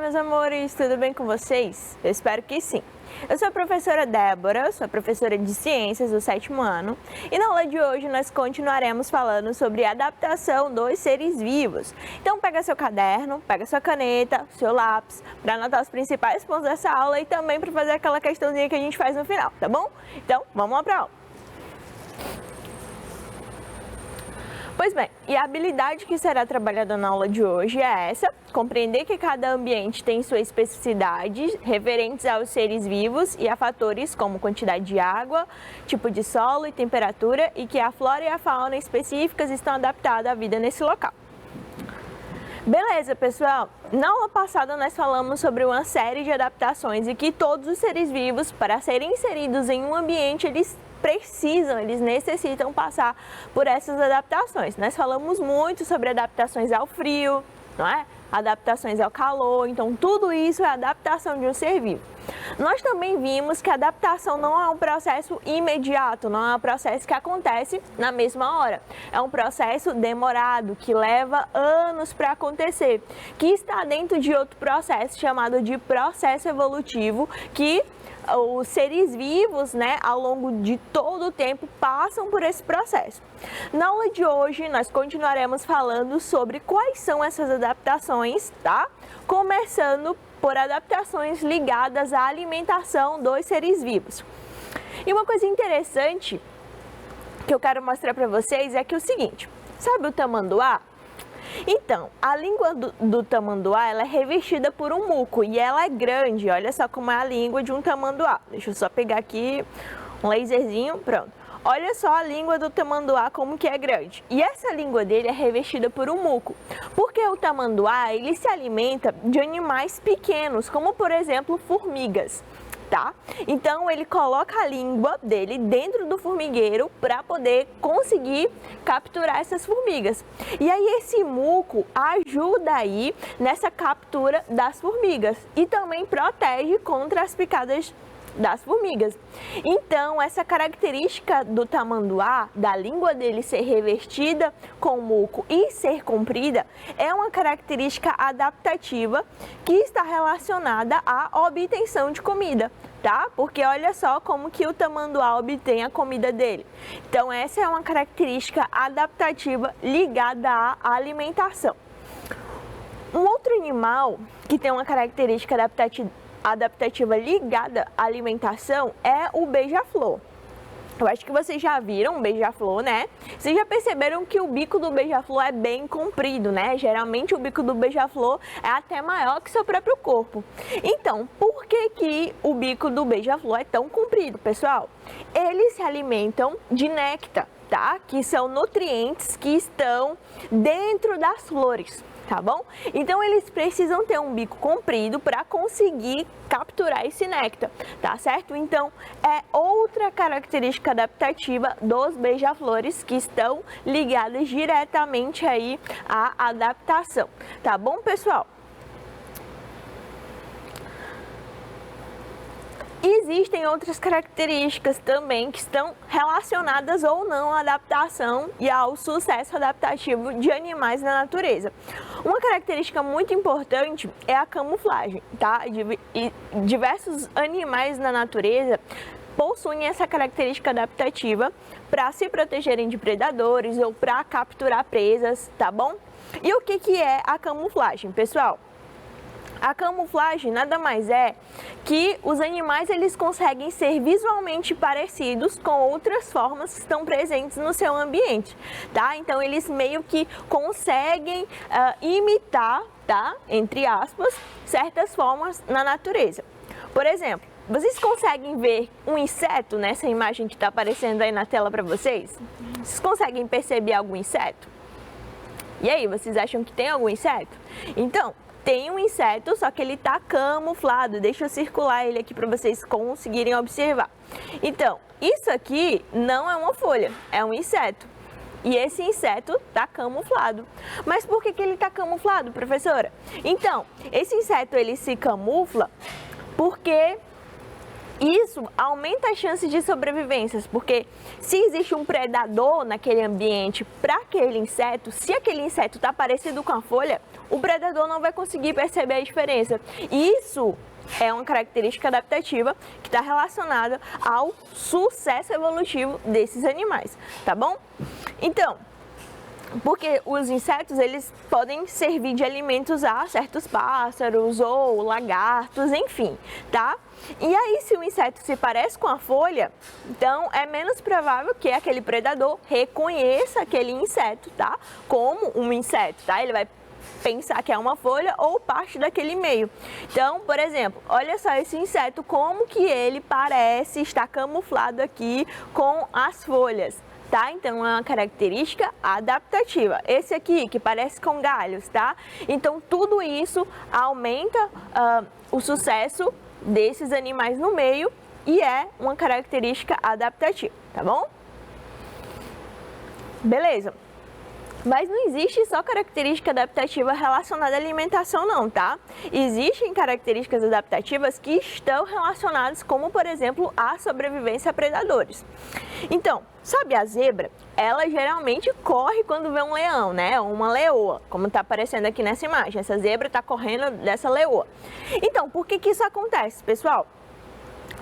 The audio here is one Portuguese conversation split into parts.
meus amores, tudo bem com vocês? Eu espero que sim. Eu sou a professora Débora, sou a professora de Ciências do 7º ano e na aula de hoje nós continuaremos falando sobre a adaptação dos seres vivos. Então pega seu caderno, pega sua caneta, seu lápis para anotar os principais pontos dessa aula e também para fazer aquela questãozinha que a gente faz no final, tá bom? Então vamos lá para a aula. Pois bem, e a habilidade que será trabalhada na aula de hoje é essa: compreender que cada ambiente tem sua especificidade referentes aos seres vivos e a fatores como quantidade de água, tipo de solo e temperatura, e que a flora e a fauna específicas estão adaptadas à vida nesse local. Beleza, pessoal? Na aula passada nós falamos sobre uma série de adaptações e que todos os seres vivos, para serem inseridos em um ambiente, eles necessitam passar por essas adaptações. Nós falamos muito sobre adaptações ao frio, não é? Adaptações ao calor, então tudo isso é adaptação de um ser vivo. Nós também vimos que a adaptação não é um processo imediato, não é um processo que acontece na mesma hora. É um processo demorado, que leva anos para acontecer, que está dentro de outro processo chamado de processo evolutivo, que os seres vivos, ao longo de todo o tempo, passam por esse processo. Na aula de hoje, nós continuaremos falando sobre quais são essas adaptações, tá? Começando por adaptações ligadas à alimentação dos seres vivos. E uma coisa interessante que eu quero mostrar para vocês é que é o seguinte: sabe o tamanduá? Então, a língua do tamanduá, ela é revestida por um muco e ela é grande. Olha só como é a língua de um tamanduá. Deixa eu só pegar aqui um laserzinho, pronto. Olha só a língua do tamanduá como que é grande. E essa língua dele é revestida por um muco. Porque o tamanduá, ele se alimenta de animais pequenos, como por exemplo formigas. Tá? Então ele coloca a língua dele dentro do formigueiro para poder conseguir capturar essas formigas. E aí esse muco ajuda aí nessa captura das formigas e também protege contra as picadas das formigas. Então essa característica do tamanduá, da língua dele ser revestida com muco e ser comprida, é uma característica adaptativa que está relacionada à obtenção de comida, tá? Porque olha só como que o tamanduá obtém a comida dele. Então essa é uma característica adaptativa ligada à alimentação. Um outro animal que tem uma característica adaptativa ligada à alimentação é o beija-flor. Eu acho que vocês já viram um beija-flor, né? Vocês já perceberam que o bico do beija-flor é bem comprido, né? Geralmente o bico do beija-flor é até maior que seu próprio corpo. Então, por que o bico do beija-flor é tão comprido, pessoal? Eles se alimentam de néctar, tá? Que são nutrientes que estão dentro das flores. Tá bom? Então eles precisam ter um bico comprido para conseguir capturar esse néctar, tá certo? Então é outra característica adaptativa dos beija-flores que estão ligadas diretamente aí à adaptação, tá bom, pessoal? Existem outras características também que estão relacionadas ou não à adaptação e ao sucesso adaptativo de animais na natureza. Uma característica muito importante é a camuflagem, tá? Diversos animais na natureza possuem essa característica adaptativa para se protegerem de predadores ou para capturar presas, tá bom? E o que é a camuflagem, pessoal? A camuflagem nada mais é que os animais eles conseguem ser visualmente parecidos com outras formas que estão presentes no seu ambiente, tá? Então eles meio que conseguem imitar, tá? Entre aspas, certas formas na natureza. Por exemplo, vocês conseguem ver um inseto nessa imagem que está aparecendo aí na tela para vocês? Vocês conseguem perceber algum inseto? E aí, vocês acham que tem algum inseto? Então, tem um inseto, só que ele está camuflado. Deixa eu circular ele aqui para vocês conseguirem observar. Então, isso aqui não é uma folha, é um inseto. E esse inseto está camuflado. Mas por que ele está camuflado, professora? Então, esse inseto ele se camufla porque Isso aumenta as chances de sobrevivência, porque se existe um predador naquele ambiente para aquele inseto, se aquele inseto está parecido com a folha, o predador não vai conseguir perceber a diferença. Isso é uma característica adaptativa que está relacionada ao sucesso evolutivo desses animais, tá bom? Então, porque os insetos, eles podem servir de alimentos a certos pássaros ou lagartos, enfim, tá? E aí, se o inseto se parece com a folha, então é menos provável que aquele predador reconheça aquele inseto, tá? Como um inseto, tá? Ele vai pensar que é uma folha ou parte daquele meio. Então, por exemplo, olha só esse inseto, como que ele parece estar camuflado aqui com as folhas. Tá? Então, é uma característica adaptativa. Esse aqui, que parece com galhos, tá? Então, tudo isso aumenta o sucesso desses animais no meio e é uma característica adaptativa, tá bom? Beleza. Mas não existe só característica adaptativa relacionada à alimentação não, tá? Existem características adaptativas que estão relacionadas, como por exemplo, a sobrevivência a predadores. Então, sabe a zebra? Ela geralmente corre quando vê um leão, né? Ou uma leoa, como está aparecendo aqui nessa imagem. Essa zebra está correndo dessa leoa. Então, por que isso acontece, pessoal?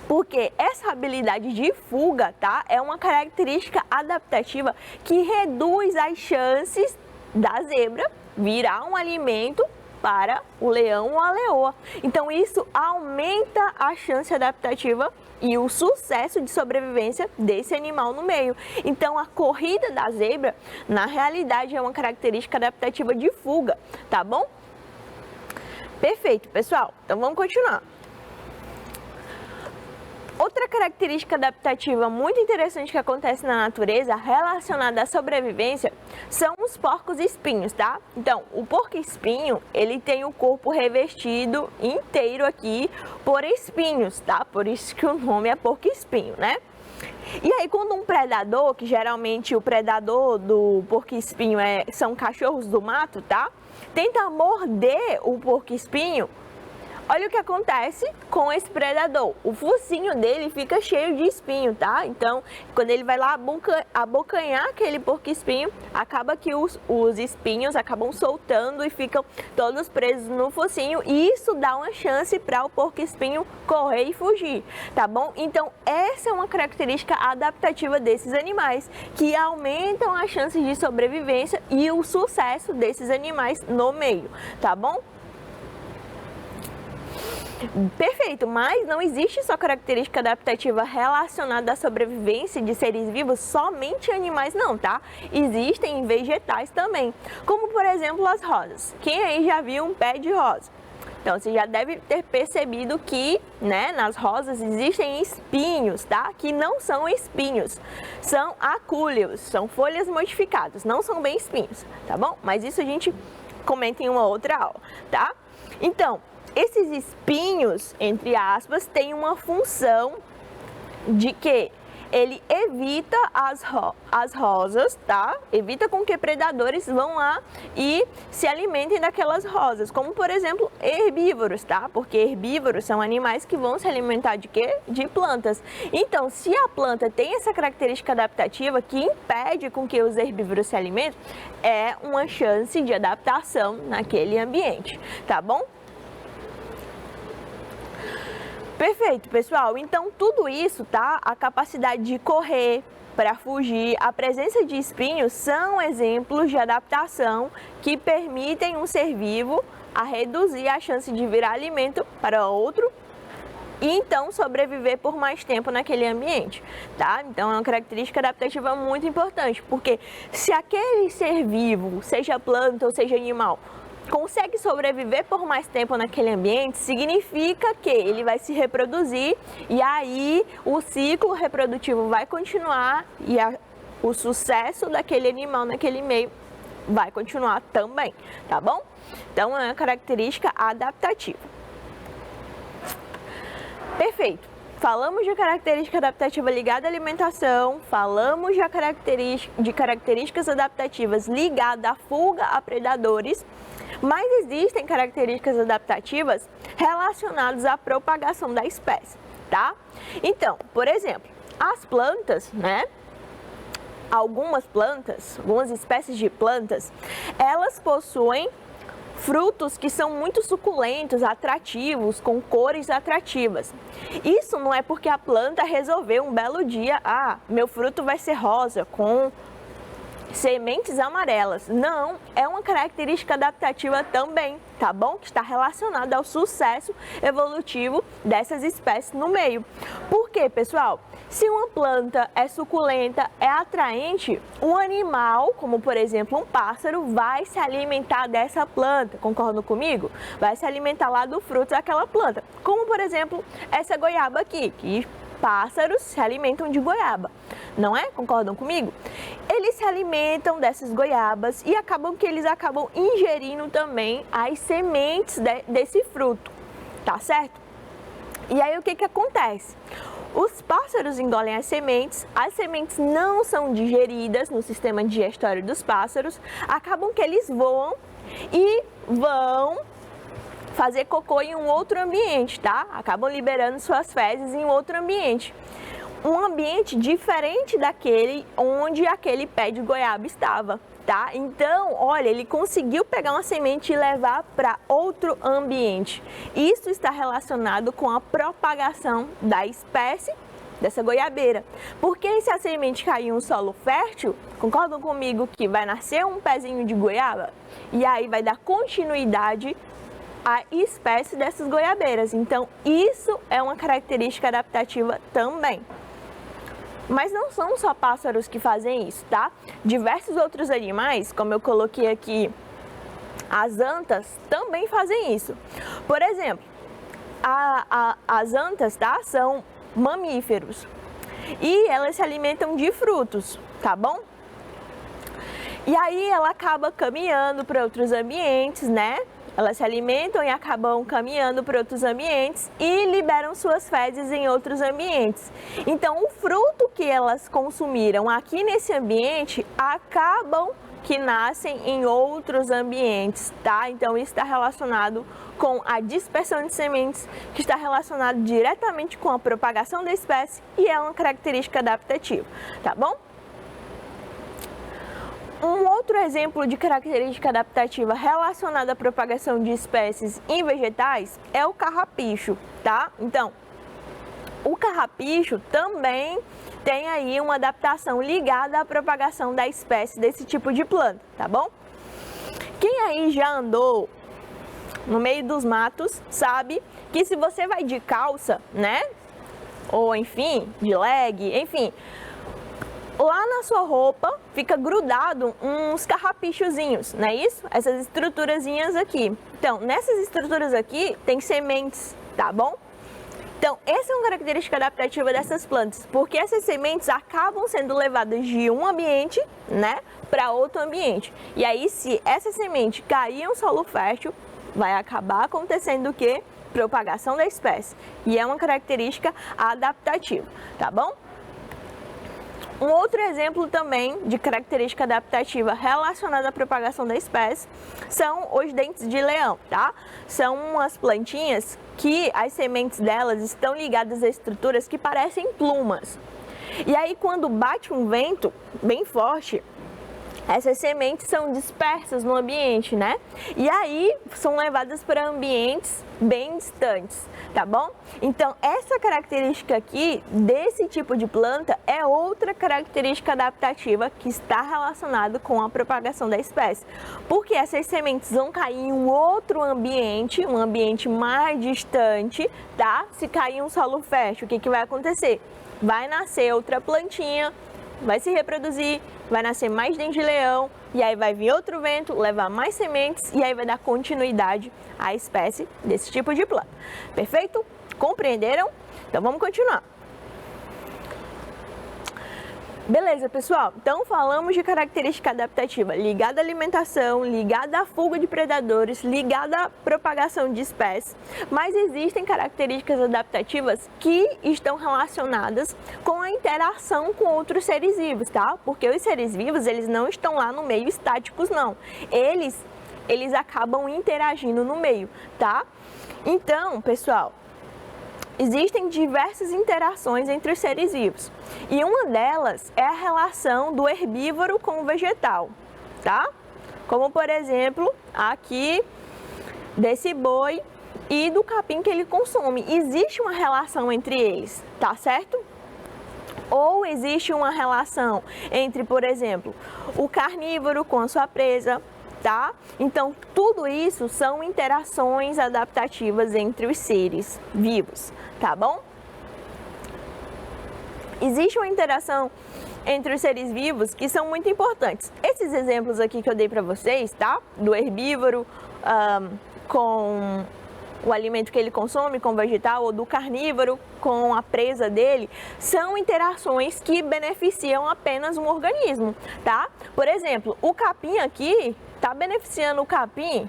Porque essa habilidade de fuga, tá, é uma característica adaptativa que reduz as chances da zebra virar um alimento para o leão ou a leoa. Então, isso aumenta a chance adaptativa e o sucesso de sobrevivência desse animal no meio. Então, a corrida da zebra, na realidade, é uma característica adaptativa de fuga, tá bom? Perfeito, pessoal. Então, vamos continuar. Outra característica adaptativa muito interessante que acontece na natureza relacionada à sobrevivência são os porcos-espinhos, tá? Então, o porco-espinho, ele tem o corpo revestido inteiro aqui por espinhos, tá? Por isso que o nome é porco-espinho, né? E aí, quando um predador, que geralmente o predador do porco-espinho são cachorros do mato, tá? Tenta morder o porco-espinho, olha o que acontece com esse predador. O focinho dele fica cheio de espinho, tá? Então, quando ele vai lá abocanhar aquele porco-espinho, acaba que os espinhos acabam soltando e ficam todos presos no focinho. E isso dá uma chance para o porco-espinho correr e fugir, tá bom? Então, essa é uma característica adaptativa desses animais, que aumentam as chances de sobrevivência e o sucesso desses animais no meio, tá bom? Perfeito, mas não existe só característica adaptativa relacionada à sobrevivência de seres vivos somente em animais não, tá? Existem em vegetais também, como por exemplo as rosas. Quem aí já viu um pé de rosa? Então, você já deve ter percebido que, né, nas rosas existem espinhos, tá? Que não são espinhos, são acúleos, são folhas modificadas, não são bem espinhos, tá bom? Mas isso a gente comenta em uma outra aula, tá? Então, esses espinhos, entre aspas, têm uma função de que ele evita as rosas, tá? Evita com que predadores vão lá e se alimentem daquelas rosas, como por exemplo herbívoros, tá? Porque herbívoros são animais que vão se alimentar de quê? De plantas. Então, se a planta tem essa característica adaptativa que impede com que os herbívoros se alimentem, é uma chance de adaptação naquele ambiente, tá bom? Perfeito, pessoal. Então, tudo isso, tá? A capacidade de correr para fugir, a presença de espinhos são exemplos de adaptação que permitem um ser vivo a reduzir a chance de virar alimento para outro e então sobreviver por mais tempo naquele ambiente, tá? Então, é uma característica adaptativa muito importante, porque se aquele ser vivo, seja planta ou seja animal, consegue sobreviver por mais tempo naquele ambiente, significa que ele vai se reproduzir e aí o ciclo reprodutivo vai continuar e o sucesso daquele animal naquele meio vai continuar também, tá bom? Então, é uma característica adaptativa. Perfeito. Falamos de característica adaptativa ligada à alimentação, falamos de características adaptativas ligadas à fuga a predadores, mas existem características adaptativas relacionadas à propagação da espécie. tá? Então, por exemplo, as plantas, né? Algumas espécies de plantas, elas possuem frutos que são muito suculentos, atrativos, com cores atrativas. Isso não é porque a planta resolveu um belo dia, meu fruto vai ser rosa, com sementes amarelas. Não, é uma característica adaptativa também, tá bom? Que está relacionada ao sucesso evolutivo dessas espécies no meio. Por quê, pessoal? Se uma planta é suculenta, é atraente, um animal, como por exemplo um pássaro, vai se alimentar dessa planta. Concordam comigo? Vai se alimentar lá do fruto daquela planta. Como por exemplo essa goiaba aqui, que pássaros se alimentam de goiaba, não é? Concordam comigo? Eles se alimentam dessas goiabas e eles acabam ingerindo também as sementes desse fruto, tá certo? E aí o que acontece? Os pássaros engolem as sementes não são digeridas no sistema digestório dos pássaros, acabam que eles voam e vão fazer cocô em um outro ambiente, tá? Acabam liberando suas fezes em outro ambiente. Um ambiente diferente daquele onde aquele pé de goiaba estava, tá? Então, olha, ele conseguiu pegar uma semente e levar para outro ambiente. Isso está relacionado com a propagação da espécie dessa goiabeira. Porque se a semente cair em um solo fértil, concordam comigo que vai nascer um pezinho de goiaba? E aí vai dar continuidade à espécie dessas goiabeiras. Então, isso é uma característica adaptativa também. Mas não são só pássaros que fazem isso, tá? Diversos outros animais, como eu coloquei aqui, as antas também fazem isso. Por exemplo, as antas, tá? São mamíferos e elas se alimentam de frutos, tá bom? E aí ela acaba caminhando para outros ambientes, né? Elas se alimentam e acabam caminhando para outros ambientes e liberam suas fezes em outros ambientes. Então, o fruto que elas consumiram aqui nesse ambiente acabam que nascem em outros ambientes, tá? Então, isso está relacionado com a dispersão de sementes, que está relacionado diretamente com a propagação da espécie e é uma característica adaptativa, tá bom? Um outro exemplo de característica adaptativa relacionada à propagação de espécies em vegetais é o carrapicho, tá? Então, o carrapicho também tem aí uma adaptação ligada à propagação da espécie desse tipo de planta, tá bom? Quem aí já andou no meio dos matos sabe que se você vai de calça, né? Ou enfim, de leg, enfim, lá na sua roupa fica grudado uns carrapichozinhos, não é isso? Essas estruturazinhas aqui. Então, nessas estruturas aqui tem sementes, tá bom? Então, essa é uma característica adaptativa dessas plantas, porque essas sementes acabam sendo levadas de um ambiente, né, para outro ambiente. E aí, se essa semente cair em um solo fértil, vai acabar acontecendo o quê? Propagação da espécie. E é uma característica adaptativa, tá bom? Um outro exemplo também de característica adaptativa relacionada à propagação da espécie são os dentes de leão, tá? São umas plantinhas que as sementes delas estão ligadas a estruturas que parecem plumas. E aí, quando bate um vento bem forte, essas sementes são dispersas no ambiente, né? E aí são levadas para ambientes bem distantes, tá bom? Então, essa característica aqui desse tipo de planta é outra característica adaptativa que está relacionada com a propagação da espécie. Porque essas sementes vão cair em um outro ambiente, um ambiente mais distante, tá? Se cair em um solo fértil, o que vai acontecer? Vai nascer outra plantinha, vai se reproduzir, vai nascer mais dente de leão, e aí vai vir outro vento, levar mais sementes, e aí vai dar continuidade à espécie desse tipo de planta. Perfeito? Compreenderam? Então vamos continuar. Beleza, pessoal? Então falamos de característica adaptativa ligada à alimentação, ligada à fuga de predadores, ligada à propagação de espécies, mas existem características adaptativas que estão relacionadas com a interação com outros seres vivos, tá? Porque os seres vivos, eles não estão lá no meio estáticos, não. Eles acabam interagindo no meio, tá? Então, pessoal, existem diversas interações entre os seres vivos. E uma delas é a relação do herbívoro com o vegetal, tá? Como, por exemplo, aqui desse boi e do capim que ele consome. Existe uma relação entre eles, tá certo? Ou existe uma relação entre, por exemplo, o carnívoro com a sua presa, tá? Então, tudo isso são interações adaptativas entre os seres vivos, tá bom? Existe uma interação entre os seres vivos que são muito importantes. Esses exemplos aqui que eu dei para vocês, tá? Do herbívoro com o alimento que ele consome, com o vegetal, ou do carnívoro com a presa dele, são interações que beneficiam apenas um organismo, tá? Por exemplo, o capim aqui tá beneficiando o capim,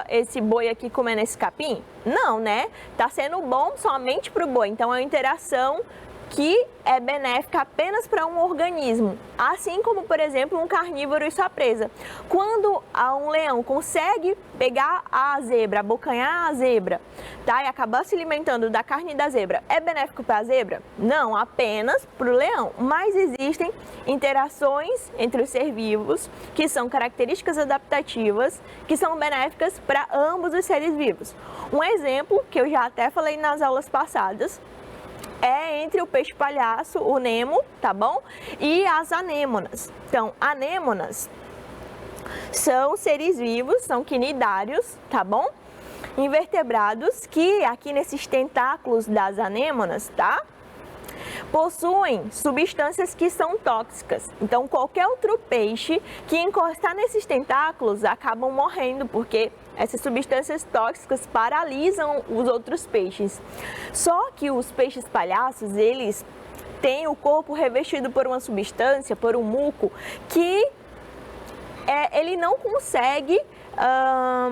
esse boi aqui comendo esse capim? Não, né? Tá sendo bom somente para o boi, então é uma interação que é benéfica apenas para um organismo, assim como, por exemplo, um carnívoro e sua presa. Quando um leão consegue pegar a zebra, abocanhar a zebra, tá, e acabar se alimentando da carne da zebra, é benéfico para a zebra? Não, apenas para o leão. Mas existem interações entre os seres vivos que são características adaptativas que são benéficas para ambos os seres vivos. Um exemplo que eu já até falei nas aulas passadas é entre o peixe-palhaço, o Nemo, tá bom? E as anêmonas. Então, anêmonas são seres vivos, são quinidários, tá bom? Invertebrados que aqui nesses tentáculos das anêmonas, tá? Possuem substâncias que são tóxicas. Então, qualquer outro peixe que encostar nesses tentáculos acabam morrendo, porque essas substâncias tóxicas paralisam os outros peixes. Só que os peixes palhaços, eles têm o corpo revestido por uma substância, por um muco, que ele não consegue... a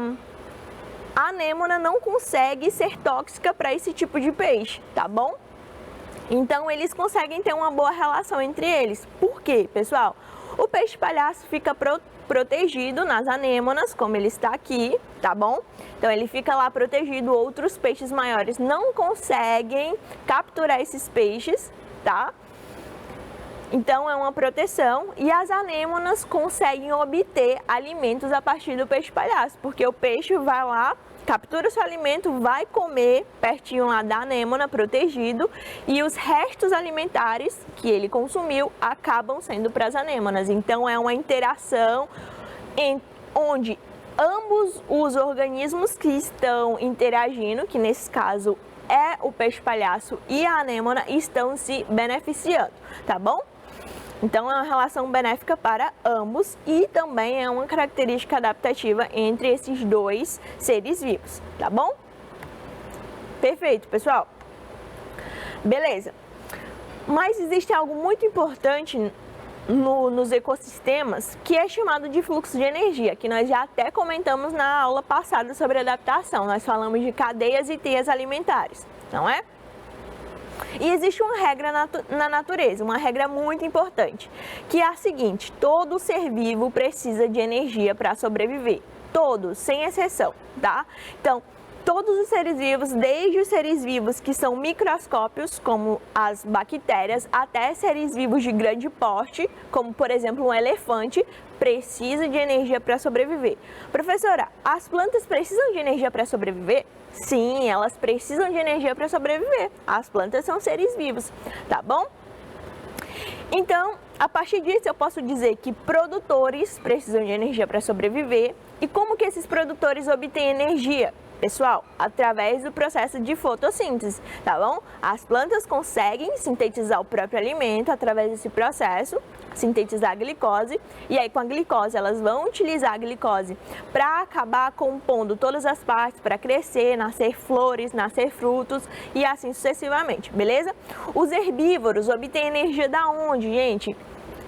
anêmona não consegue ser tóxica para esse tipo de peixe, tá bom? Então, eles conseguem ter uma boa relação entre eles. Por quê, pessoal? O peixe-palhaço fica protegido nas anêmonas, como ele está aqui, tá bom? Então, ele fica lá protegido, outros peixes maiores não conseguem capturar esses peixes, tá? Então, é uma proteção e as anêmonas conseguem obter alimentos a partir do peixe-palhaço, porque o peixe vai lá, captura o seu alimento, vai comer pertinho lá da anêmona, protegido, e os restos alimentares que ele consumiu acabam sendo para as anêmonas. Então, é uma interação onde ambos os organismos que estão interagindo, que nesse caso é o peixe-palhaço e a anêmona, estão se beneficiando, tá bom? Então, é uma relação benéfica para ambos e também é uma característica adaptativa entre esses dois seres vivos, tá bom? Perfeito, pessoal? Beleza. Mas existe algo muito importante nos ecossistemas que é chamado de fluxo de energia, que nós já até comentamos na aula passada sobre adaptação. Nós falamos de cadeias e teias alimentares, não é? E existe uma regra na natureza, uma regra muito importante, que é a seguinte: todo ser vivo precisa de energia para sobreviver. Todos, sem exceção, tá? Então, todos os seres vivos, desde os seres vivos que são microscópios, como as bactérias, até seres vivos de grande porte, como por exemplo um elefante, precisa de energia para sobreviver. Professora, as plantas precisam de energia para sobreviver? Sim, elas precisam de energia para sobreviver. As plantas são seres vivos, tá bom? Então, a partir disso eu posso dizer que produtores precisam de energia para sobreviver. E como que esses produtores obtêm energia? Pessoal, através do processo de fotossíntese, tá bom? As plantas conseguem sintetizar o próprio alimento através desse processo, sintetizar a glicose, e aí com a glicose elas vão utilizar a glicose para acabar compondo todas as partes para crescer, nascer flores, nascer frutos e assim sucessivamente, beleza? Os herbívoros obtêm energia da onde, gente?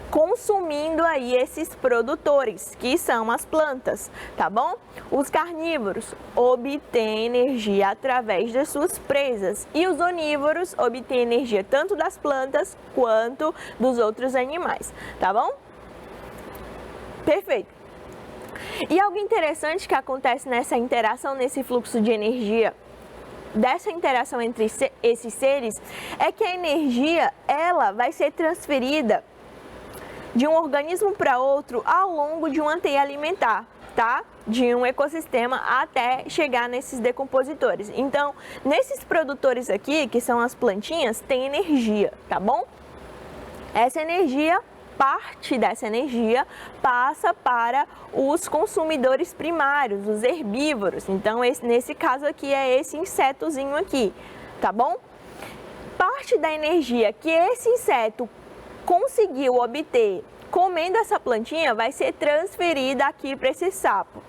Consumindo aí esses produtores, que são as plantas, tá bom? Os carnívoros obtêm energia através das suas presas e os onívoros obtêm energia tanto das plantas quanto dos outros animais, tá bom? Perfeito. E algo interessante que acontece nessa interação, nesse fluxo de energia dessa interação entre esses seres é que a energia, ela vai ser transferida de um organismo para outro ao longo de uma teia alimentar, tá? De um ecossistema até chegar nesses decompositores. Então, nesses produtores aqui, que são as plantinhas, tem energia, tá bom? Essa energia, parte dessa energia passa para os consumidores primários, os herbívoros. Então, nesse caso aqui é esse insetozinho aqui, tá bom? Parte da energia que esse inseto conseguiu obter comendo essa plantinha vai ser transferida aqui para esse sapo.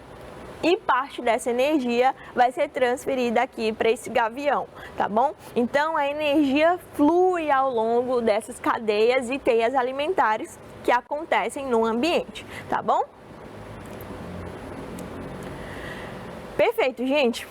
E parte dessa energia vai ser transferida aqui para esse gavião, tá bom? Então a energia flui ao longo dessas cadeias e teias alimentares que acontecem no ambiente, tá bom? Perfeito, gente.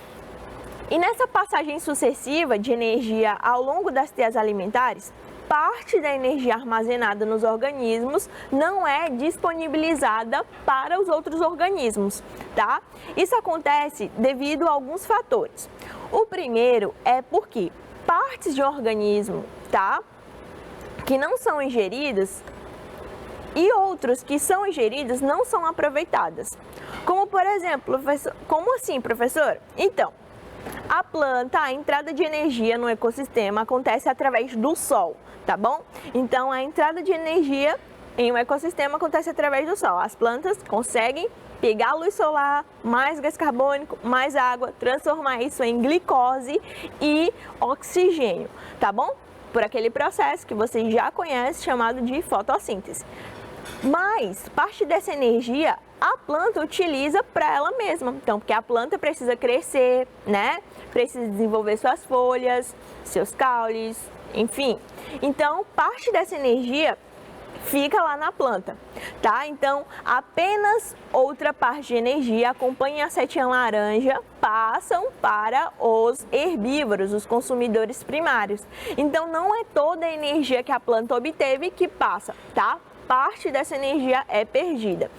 E nessa passagem sucessiva de energia ao longo das teias alimentares, parte da energia armazenada nos organismos não é disponibilizada para os outros organismos, tá? Isso acontece devido a alguns fatores. O primeiro é porque partes de um organismo, tá, que não são ingeridas e outros que são ingeridos não são aproveitadas. Como por exemplo, como assim, professor? Então, a planta, a entrada de energia no ecossistema acontece através do sol, tá bom? Então, a entrada de energia em um ecossistema acontece através do sol. As plantas conseguem pegar a luz solar, mais gás carbônico, mais água, transformar isso em glicose e oxigênio, tá bom? Por aquele processo que você já conhece, chamado de fotossíntese. Mas parte dessa energia a planta utiliza para ela mesma. Então, porque a planta precisa crescer, né? Precisa desenvolver suas folhas, seus caules, enfim. Então, parte dessa energia fica lá na planta, tá? Então, apenas outra parte de energia, acompanha a setinha laranja, passam para os herbívoros, os consumidores primários. Então, não é toda a energia que a planta obteve que passa, tá? Parte dessa energia é perdida.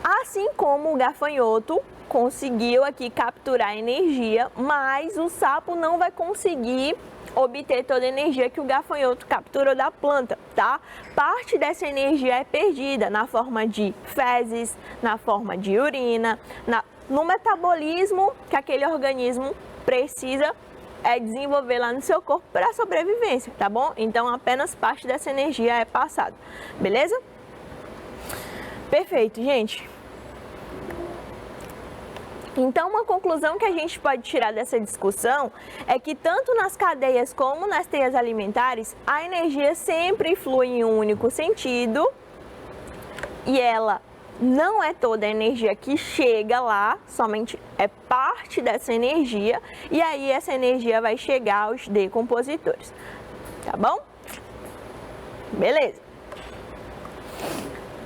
Assim como o gafanhoto conseguiu aqui capturar energia, mas o sapo não vai conseguir obter toda a energia que o gafanhoto capturou da planta, tá? Parte dessa energia é perdida na forma de fezes, na forma de urina, no metabolismo que aquele organismo precisa desenvolver lá no seu corpo para a sobrevivência, tá bom? Então, apenas parte dessa energia é passada, beleza? Perfeito, gente. Então, uma conclusão que a gente pode tirar dessa discussão é que tanto nas cadeias como nas teias alimentares, a energia sempre flui em um único sentido e ela não é toda a energia que chega lá, somente é parte dessa energia e aí essa energia vai chegar aos decompositores, tá bom? Beleza.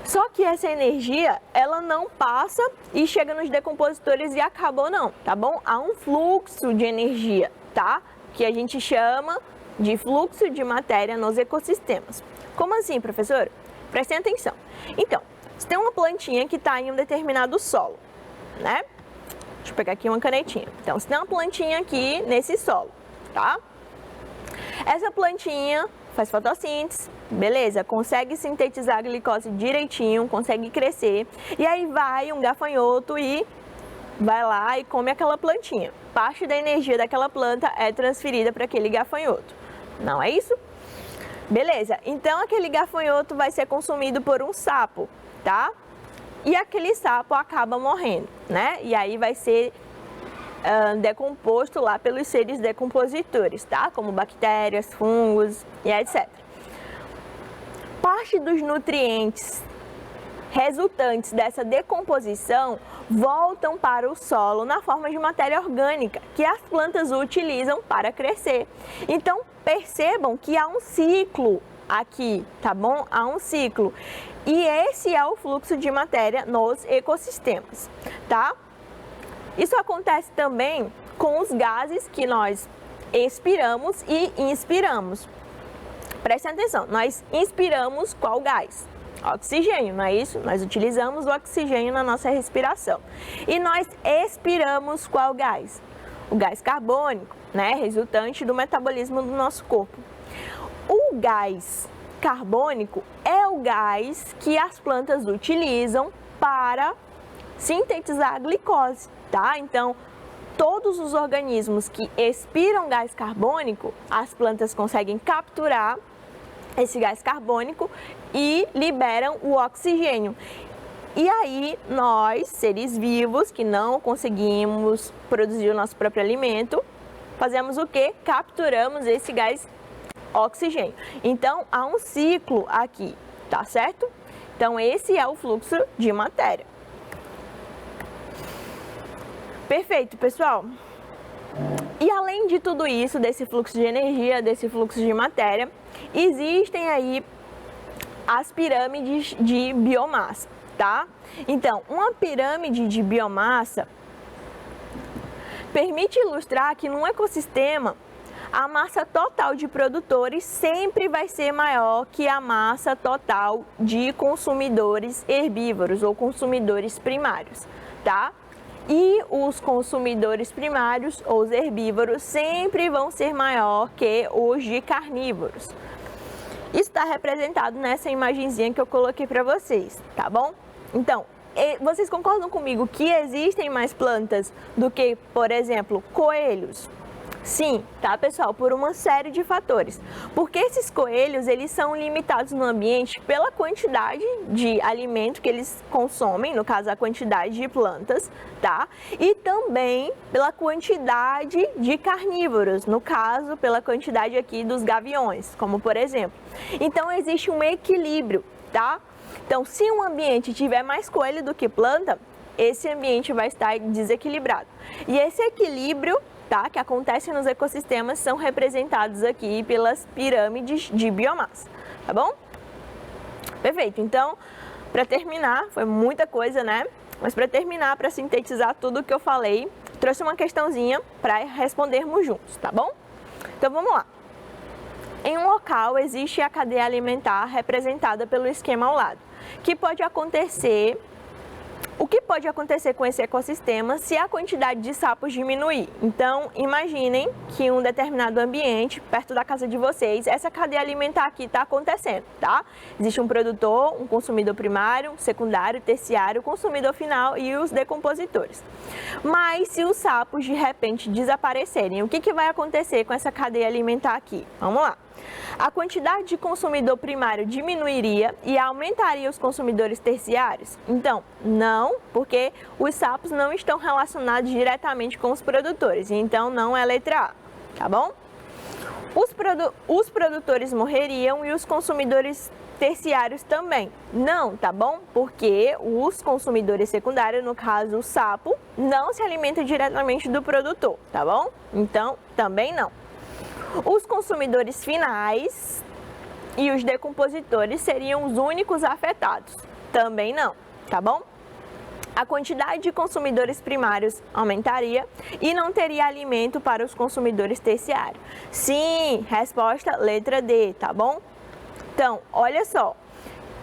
Só que essa energia, ela não passa e chega nos decompositores e acabou não, tá bom? Há um fluxo de energia, tá? Que a gente chama de fluxo de matéria nos ecossistemas. Como assim, professor? Prestem atenção. Então, você tem uma plantinha que está em um determinado solo, né? Deixa eu pegar aqui uma canetinha. Então, você tem uma plantinha aqui nesse solo, tá? Essa plantinha faz fotossíntese, beleza? Consegue sintetizar a glicose direitinho, consegue crescer. E aí vai um gafanhoto e vai lá e come aquela plantinha. Parte da energia daquela planta é transferida para aquele gafanhoto. Não é isso? Beleza, então aquele gafanhoto vai ser consumido por um sapo, tá? E aquele sapo acaba morrendo, né? E aí vai ser decomposto lá pelos seres decompositores, tá? Como bactérias, fungos e etc. Parte dos nutrientes resultantes dessa decomposição voltam para o solo na forma de matéria orgânica que as plantas utilizam para crescer. Então, percebam que há um ciclo aqui, tá bom? Há um ciclo. E esse é o fluxo de matéria nos ecossistemas, tá? Isso acontece também com os gases que nós expiramos e inspiramos. Prestem atenção, nós inspiramos qual gás? Oxigênio, não é isso? Nós utilizamos o oxigênio na nossa respiração. E nós expiramos qual gás? O gás carbônico, né, resultante do metabolismo do nosso corpo. O gás carbônico é o gás que as plantas utilizam para sintetizar a glicose, tá? Então, todos os organismos que expiram gás carbônico, as plantas conseguem capturar esse gás carbônico e liberam o oxigênio. E aí, nós, seres vivos, que não conseguimos produzir o nosso próprio alimento, fazemos o quê? Capturamos esse gás oxigênio. Então, há um ciclo aqui, tá certo? Então, esse é o fluxo de matéria. Perfeito, pessoal. E além de tudo isso, desse fluxo de energia, desse fluxo de matéria, existem aí as pirâmides de biomassa, tá? Então, uma pirâmide de biomassa permite ilustrar que num ecossistema a massa total de produtores sempre vai ser maior que a massa total de consumidores herbívoros ou consumidores primários, tá? E os consumidores primários, ou os herbívoros, sempre vão ser maior que os de carnívoros. Isso está representado nessa imagenzinha que eu coloquei para vocês, tá bom? Então, vocês concordam comigo que existem mais plantas do que, por exemplo, coelhos? Sim, tá, pessoal? Por uma série de fatores. Porque esses coelhos, eles são limitados no ambiente pela quantidade de alimento que eles consomem, no caso, a quantidade de plantas, tá? E também pela quantidade de carnívoros, no caso, pela quantidade aqui dos gaviões, como por exemplo. Então, existe um equilíbrio, tá? Então, se um ambiente tiver mais coelho do que planta, esse ambiente vai estar desequilibrado. E esse equilíbrio, tá, que acontece nos ecossistemas, são representados aqui pelas pirâmides de biomassa, tá bom? Perfeito. Então, para terminar, foi muita coisa, né? Mas para terminar, para sintetizar tudo o que eu falei, trouxe uma questãozinha para respondermos juntos, tá bom? Então, vamos lá. Em um local existe a cadeia alimentar representada pelo esquema ao lado, que pode acontecer. O que pode acontecer com esse ecossistema se a quantidade de sapos diminuir? Então, imaginem que em um determinado ambiente, perto da casa de vocês, essa cadeia alimentar aqui está acontecendo, tá? Existe um produtor, um consumidor primário, secundário, terciário, consumidor final e os decompositores. Mas se os sapos de repente desaparecerem, o que vai acontecer com essa cadeia alimentar aqui? Vamos lá. A quantidade de consumidor primário diminuiria e aumentaria os consumidores terciários? Então, não, porque os sapos não estão relacionados diretamente com os produtores, então não é letra A, tá bom? Os produtores morreriam e os consumidores terciários também? Não, tá bom? Porque os consumidores secundários, no caso o sapo, não se alimenta diretamente do produtor, tá bom? Então, também não. Os consumidores finais e os decompositores seriam os únicos afetados? Também não, tá bom? A quantidade de consumidores primários aumentaria e não teria alimento para os consumidores terciários? Sim, resposta letra D, tá bom? Então, olha só,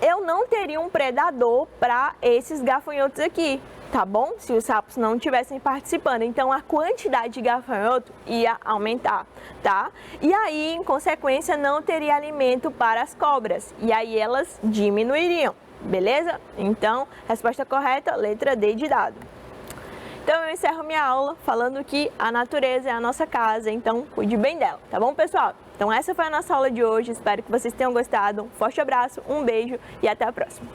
eu não teria um predador para esses gafanhotos aqui, tá bom? Se os sapos não estivessem participando, então a quantidade de gafanhoto ia aumentar, tá? E aí, em consequência, não teria alimento para as cobras, e aí elas diminuiriam, beleza? Então, resposta correta, letra D de dado. Então, eu encerro minha aula falando que a natureza é a nossa casa, então cuide bem dela, tá bom, pessoal? Então, essa foi a nossa aula de hoje, espero que vocês tenham gostado. Um forte abraço, um beijo e até a próxima.